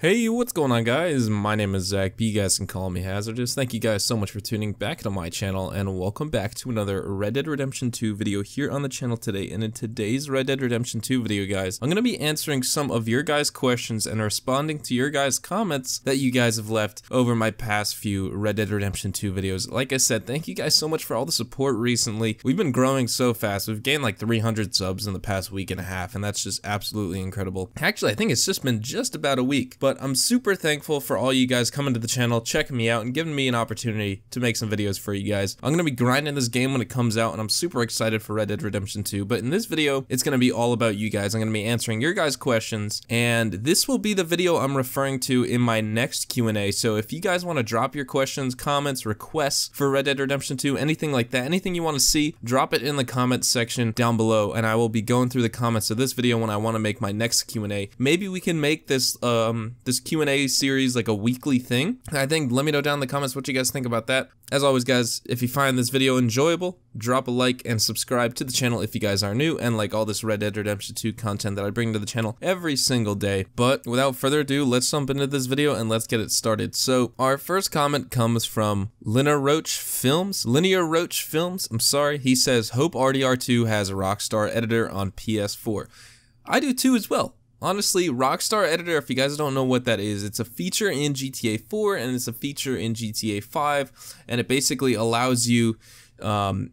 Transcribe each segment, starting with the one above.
Hey, what's going on, guys? My name is Zach, but you guys can call me Hazardous. Thank you guys so much for tuning back to my channel, and welcome back to another Red Dead Redemption 2 video here on the channel today. And in today's Red Dead Redemption 2 video, guys, I'm going to be answering some of your guys' questions and responding to your guys' comments that you guys have left over my past few Red Dead Redemption 2 videos. Like I said, thank you guys so much for all the support recently. We've been growing so fast. We've gained like 300 subs in the past week and a half, and that's just absolutely incredible. Actually, I think it's just been just about a week, but I'm super thankful for all you guys coming to the channel, checking me out, and giving me an opportunity to make some videos for you guys. I'm going to be grinding this game when it comes out, and I'm super excited for Red Dead Redemption 2, but in this video, it's going to be all about you guys. I'm going to be answering your guys' questions, and this will be the video I'm referring to in my next Q&A, so if you guys want to drop your questions, comments, requests for Red Dead Redemption 2, anything like that, anything you want to see, drop it in the comments section down below, and I will be going through the comments of this video when I want to make my next Q&A. Maybe we can make this this Q&A series like a weekly thing. I think, let me know down in the comments what you guys think about that. As always, guys, if you find this video enjoyable, drop a like and subscribe to the channel if you guys are new and like all this Red Dead Redemption 2 content that I bring to the channel every single day. But without further ado, let's jump into this video and let's get it started. So our first comment comes from Linear Roach Films. I'm sorry. He says, hope RDR2 has a Rockstar Editor on PS4. I do too as well. Honestly, Rockstar Editor, if you guys don't know what that is, it's a feature in GTA 4 and it's a feature in GTA 5, and it basically allows you,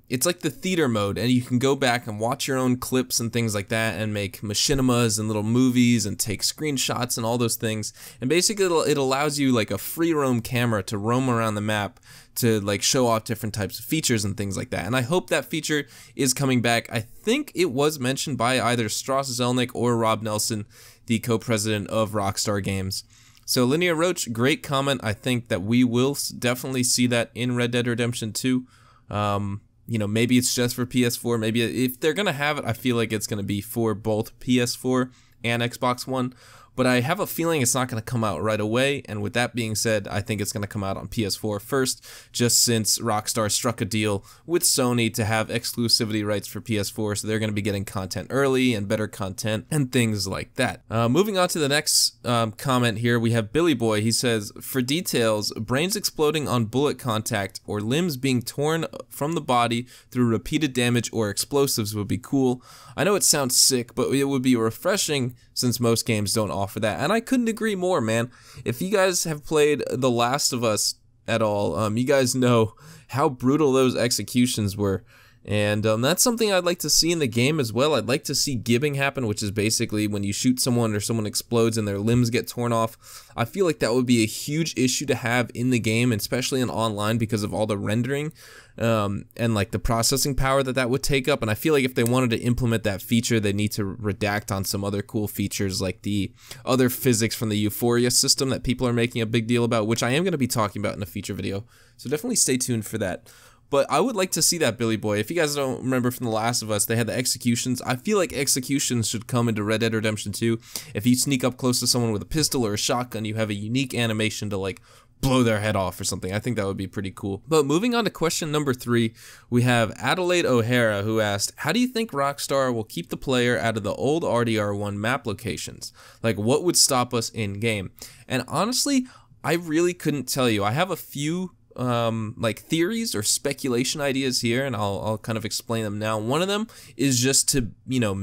it's like the theater mode, and you can go back and watch your own clips and things like that and make machinimas and little movies and take screenshots and all those things. And basically it allows you like a free roam camera to roam around the map to like show off different types of features and things like that. And I hope that feature is coming back. I think it was mentioned by either Strauss Zelnick or Rob Nelson, the co-president of Rockstar Games. So Linear Roach, great comment. I think that we will definitely see that in Red Dead Redemption 2. You know, maybe it's just for PS4. Maybe if they're gonna have it, I feel like it's gonna be for both PS4 and Xbox One. But I have a feeling it's not going to come out right away, and with that being said, I think it's going to come out on PS4 first, just since Rockstar struck a deal with Sony to have exclusivity rights for PS4, so they're going to be getting content early and better content and things like that. Moving on to the next comment here, we have Billy Boy. He says, for details, brains exploding on bullet contact or limbs being torn from the body through repeated damage or explosives would be cool. I know it sounds sick, but it would be refreshing since most games don't offer that, and I couldn't agree more, man. If you guys have played The Last of Us at all, you guys know how brutal those executions were, and that's something I'd like to see in the game as well. I'd like to see gibbing happen, which is basically when you shoot someone or someone explodes and their limbs get torn off. I feel like that would be a huge issue to have in the game, especially in online, because of all the rendering and like the processing power that would take up. And I feel like if they wanted to implement that feature, they need to redact on some other cool features like the other physics from the Euphoria system that people are making a big deal about, which I am going to be talking about in a future video. So definitely stay tuned for that. But I would like to see that, Billy Boy. If you guys don't remember from The Last of Us, they had the executions. I feel like executions should come into Red Dead Redemption 2. If you sneak up close to someone with a pistol or a shotgun, you have a unique animation to like blow their head off or something. I think that would be pretty cool. But moving on to question number 3, we have Adelaide O'Hara, who asked, how do you think Rockstar will keep the player out of the old RDR1 map locations? Like, what would stop us in game? And honestly, I really couldn't tell you. I have a few like theories or speculation ideas here, and I'll kind of explain them now. One of them is just to, you know,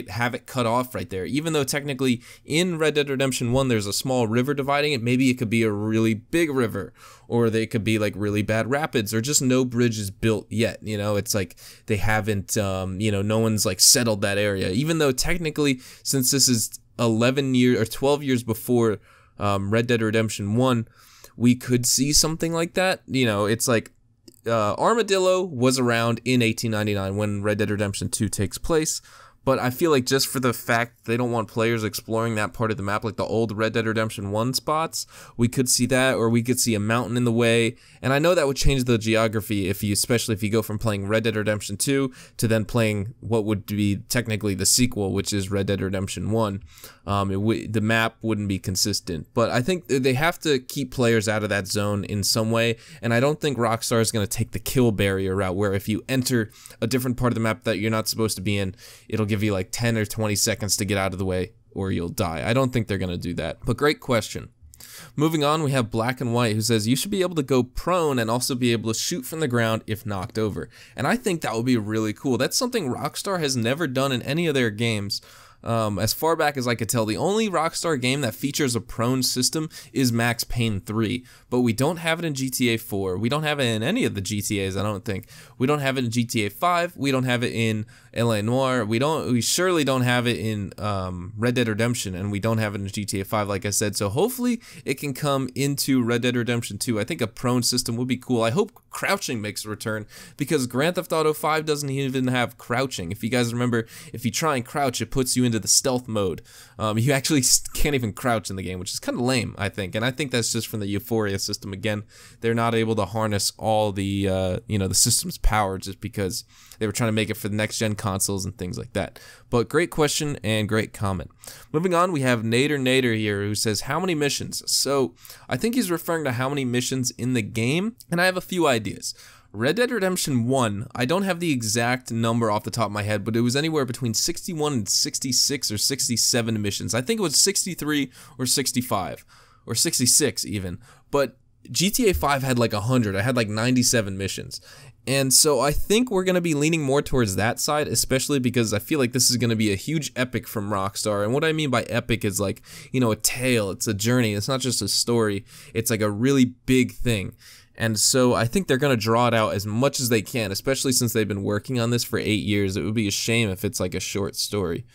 have it cut off right there. Even though technically in Red Dead Redemption 1 there's a small river dividing it, maybe it could be a really big river, or they could be like really bad rapids, or just no bridge is built yet. You know, it's like they haven't, you know, no one's like settled that area. Even though technically, since this is 11 years or 12 years before Red Dead Redemption 1, we could see something like that. You know, it's like Armadillo was around in 1899 when Red Dead Redemption 2 takes place, but I feel like just for the fact they don't want players exploring that part of the map, like the old Red Dead Redemption 1 spots, we could see that, or we could see a mountain in the way. And I know that would change the geography especially if you go from playing Red Dead Redemption 2 to then playing what would be technically the sequel, which is Red Dead Redemption 1. The map wouldn't be consistent, but I think they have to keep players out of that zone in some way, and I don't think Rockstar is going to take the kill barrier route, where if you enter a different part of the map that you're not supposed to be in, it'll give you like 10 or 20 seconds to get out of the way, or you'll die. I don't think they're going to do that, but great question. Moving on, we have Black and White, who says you should be able to go prone and also be able to shoot from the ground if knocked over. And I think that would be really cool. That's something Rockstar has never done in any of their games. As far back as I could tell, the only Rockstar game that features a prone system is Max Payne 3, but we don't have it in GTA 4. We don't have it in any of the GTAs, I don't think. We don't have it in GTA 5. We don't have it in LA Noire. We surely don't have it in Red Dead Redemption, and we don't have it in GTA 5, like I said. So hopefully it can come into Red Dead Redemption 2. I think a prone system would be cool. I hope crouching makes a return, because Grand Theft Auto 5 doesn't even have crouching. If you guys remember, if you try and crouch, it puts you into the stealth mode. You actually can't even crouch in the game, which is kind of lame, I think. And I think that's just from the Euphoria system. Again, they're not able to harness all the the system's power just because they were trying to make it for the next gen consoles and things like that. But great question and great comment. Moving on, we have Nader here, who says how many missions. So I think he's referring to how many missions in the game, and I have a few ideas. Red Dead Redemption 1, I don't have the exact number off the top of my head, but it was anywhere between 61 and 66 or 67 missions. I think it was 63 or 65 or 66 even. But GTA 5 had like 100. I had like 97 missions. And so I think we're going to be leaning more towards that side, especially because I feel like this is going to be a huge epic from Rockstar. And what I mean by epic is like, a tale. It's a journey. It's not just a story. It's like a really big thing. And so I think they're going to draw it out as much as they can, especially since they've been working on this for 8 years. It would be a shame if it's like a short story.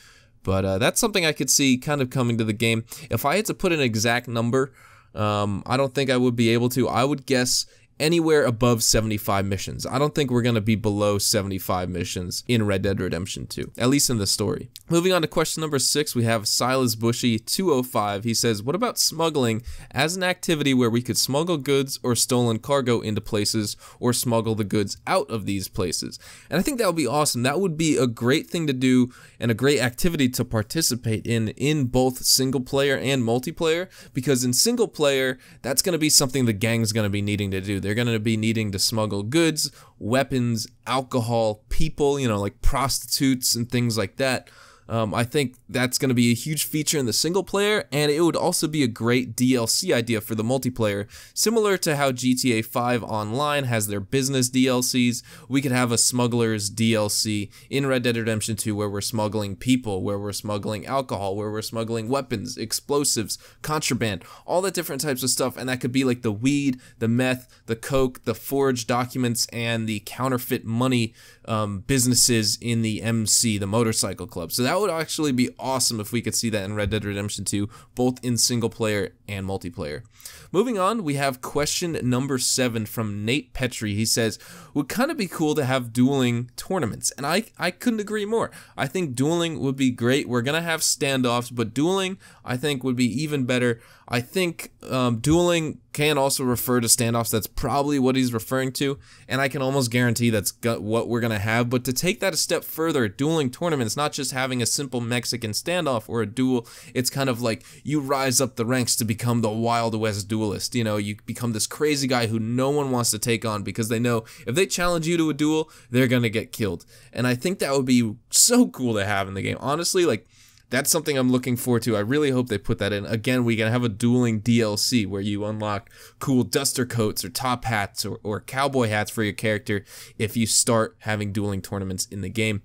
But that's something I could see kind of coming to the game. If I had to put an exact number, I don't think I would be able to. I would guess anywhere above 75 missions. I don't think we're going to be below 75 missions in Red Dead Redemption 2, at least in the story. Moving on to question number 6, we have Silas Bushy 205. He says, what about smuggling as an activity where we could smuggle goods or stolen cargo into places or smuggle the goods out of these places? And I think that would be awesome. That would be a great thing to do and a great activity to participate in both single player and multiplayer, because in single player, that's going to be something the gang's going to be needing to do. They're going to be needing to smuggle goods, weapons, alcohol, people, like prostitutes and things like that. I think that's going to be a huge feature in the single player, and it would also be a great DLC idea for the multiplayer. Similar to how GTA 5 Online has their business DLCs, we could have a smuggler's DLC in Red Dead Redemption 2 where we're smuggling people, where we're smuggling alcohol, where we're smuggling weapons, explosives, contraband, all the different types of stuff. And that could be like the weed, the meth, the coke, the forged documents, and the counterfeit money businesses in the MC, the motorcycle club. So that would actually be awesome if we could see that in Red Dead Redemption 2, both in single player and multiplayer. Moving on, we have question number 7 from Nate Petrie. He says, would kind of be cool to have dueling tournaments. And I couldn't agree more. I think dueling would be great. We're going to have standoffs, but dueling I think would be even better. I think dueling can also refer to standoffs. That's probably what he's referring to, and I can almost guarantee that's what we're going to have. But to take that a step further, dueling tournaments, not just having a simple Mexican standoff or a duel, it's kind of like you rise up the ranks to become the Wild West duelist. You become this crazy guy who no one wants to take on because they know if they challenge you to a duel, they're going to get killed. And I think that would be so cool to have in the game. Honestly, like, that's something I'm looking forward to. I really hope they put that in. Again, we can have a dueling DLC where you unlock cool duster coats or top hats or cowboy hats for your character if you start having dueling tournaments in the game.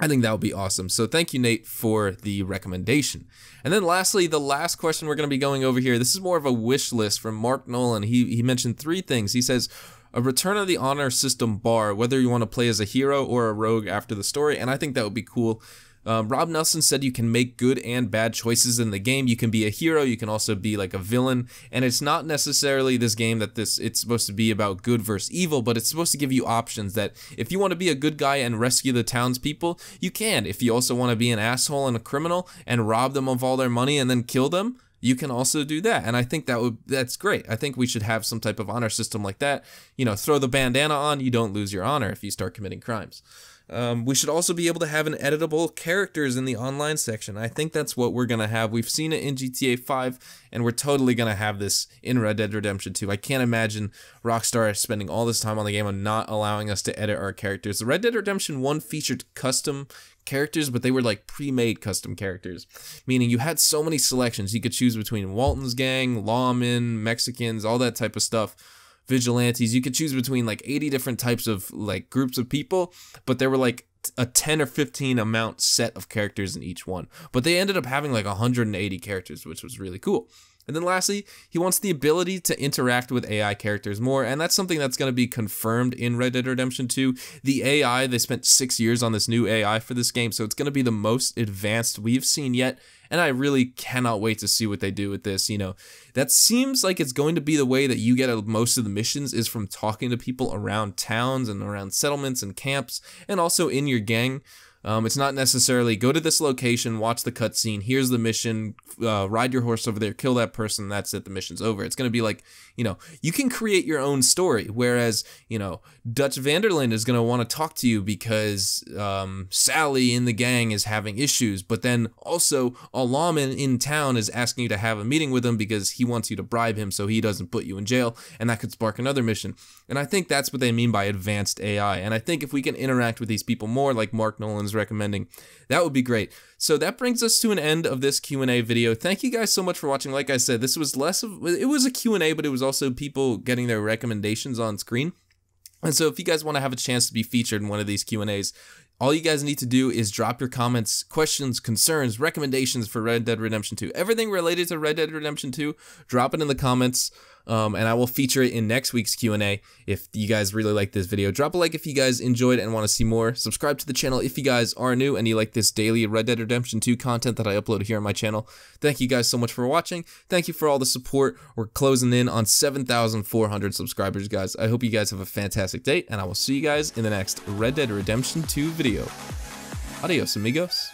I think that would be awesome. So thank you, Nate, for the recommendation. And then lastly, the last question we're going to be going over here. This is more of a wish list from Mark Nolan. He mentioned 3 things. He says, a Return of the Honor System bar, whether you want to play as a hero or a rogue after the story, and I think that would be cool. Rob Nelson said you can make good and bad choices in the game. You can be a hero, you can also be like a villain, and it's not necessarily this game that it's supposed to be about good versus evil, but it's supposed to give you options that if you want to be a good guy and rescue the townspeople, you can. If you also want to be an asshole and a criminal and rob them of all their money and then kill them, you can also do that. And I think that's great. I think we should have some type of honor system like that. Throw the bandana on, you don't lose your honor if you start committing crimes. We should also be able to have an editable characters in the online section. I think that's what we're going to have. We've seen it in GTA 5, and we're totally going to have this in Red Dead Redemption 2. I can't imagine Rockstar spending all this time on the game and not allowing us to edit our characters. The Red Dead Redemption 1 featured custom characters, but they were like pre-made custom characters, meaning you had so many selections. You could choose between Walton's gang, lawmen, Mexicans, all that type of stuff. Vigilantes. You could choose between like 80 different types of like groups of people, but there were like a 10 or 15 amount set of characters in each one. But they ended up having like 180 characters, which was really cool. And then lastly, he wants the ability to interact with AI characters more, and that's something that's going to be confirmed in Red Dead Redemption 2. The AI, they spent 6 years on this new AI for this game, so it's going to be the most advanced we've seen yet, and I really cannot wait to see what they do with this. You know, that seems like it's going to be the way that you get most of the missions, is from talking to people around towns and around settlements and camps, and also in your gang. It's not necessarily go to this location, watch the cutscene, here's the mission, ride your horse over there, kill that person, that's it, the mission's over. It's going to be like, you know, you can create your own story, whereas, you know, Dutch Vanderland is going to want to talk to you because Sally in the gang is having issues, but then also a lawman in town is asking you to have a meeting with him because he wants you to bribe him so he doesn't put you in jail, and that could spark another mission. And I think that's what they mean by advanced AI, and I think if we can interact with these people more, like Mark Nolan's recommending, that would be great. So that brings us to an end of this Q&A video. Thank you guys so much for watching. Like I said, this was it was a Q&A, but it was also people getting their recommendations on screen. And so if you guys want to have a chance to be featured in one of these Q&As, all you guys need to do is drop your comments, questions, concerns, recommendations for Red Dead Redemption 2. Everything related to Red Dead Redemption 2, drop it in the comments, and I will feature it in next week's Q&A. If you guys really like this video, drop a like if you guys enjoyed it and want to see more. Subscribe to the channel if you guys are new and you like this daily Red Dead Redemption 2 content that I upload here on my channel. Thank you guys so much for watching. Thank you for all the support. We're closing in on 7,400 subscribers, guys. I hope you guys have a fantastic day, and I will see you guys in the next Red Dead Redemption 2 video. Adios, amigos.